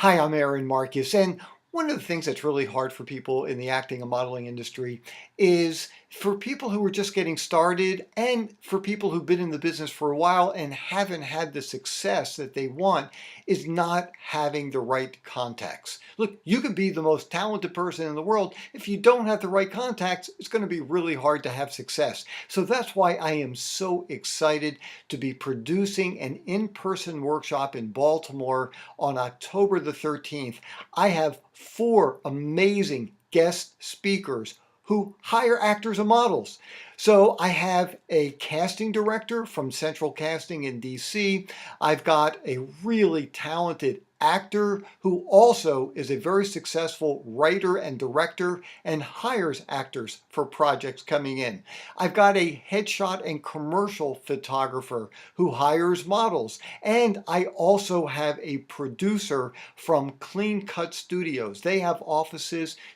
Hi, I'm Aaron Marcus, and one of the things that's really hard for people in the acting and modeling industry is for people who are just getting started and for people who've been in the business for a while and haven't had the success that they want is not having the right contacts. Look, you could be the most talented person in the world. If you don't have the right contacts, it's going to be really hard to have success. So that's why I am so excited to be producing an in-person workshop in Baltimore on October the 13th. I have 4 amazing guest speakers who hire actors and models. So I have a casting director from Central Casting in DC. I've got a really talented actor who also is a very successful writer and director and hires actors for projects coming in. I've got a headshot and commercial photographer who hires models. And I also have a producer from Clean Cut Studios. They have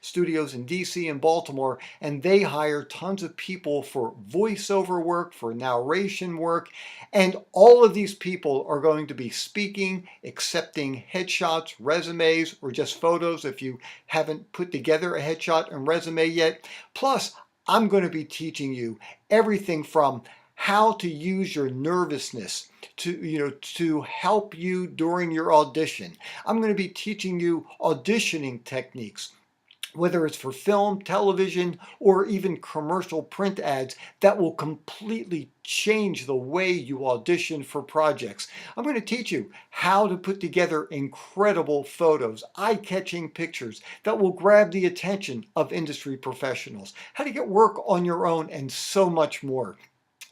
studios in DC and Baltimore, and they hire tons of people for voiceover work, for narration work. And all of these people are going to be speaking, accepting headshots, resumes, or just photos if you haven't put together a headshot and resume yet. Plus, I'm going to be teaching you everything from how to use your nervousness to help you during your audition. I'm going to be teaching you auditioning techniques, whether it's for film, television, or even commercial print ads that will completely change the way you audition for projects. I'm going to teach you how to put together incredible photos, eye-catching pictures that will grab the attention of industry professionals, how to get work on your own, and so much more.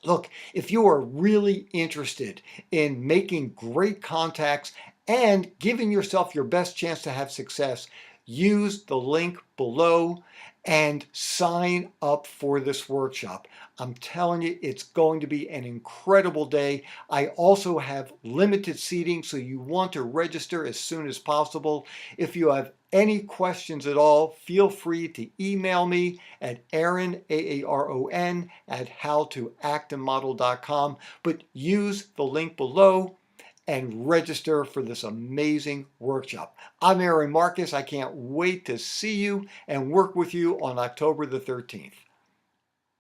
Look, if you are really interested in making great contacts and giving yourself your best chance to have success, use the link below and sign up for this workshop. I'm telling you, it's going to be an incredible day. I also have limited seating, so you want to register as soon as possible. If you have any questions at all, feel free to email me at Aaron, Aaron, at howtoactandmodel.com, but use the link below and register for this amazing workshop. I'm Aaron Marcus. I can't wait to see you and work with you on October the 13th.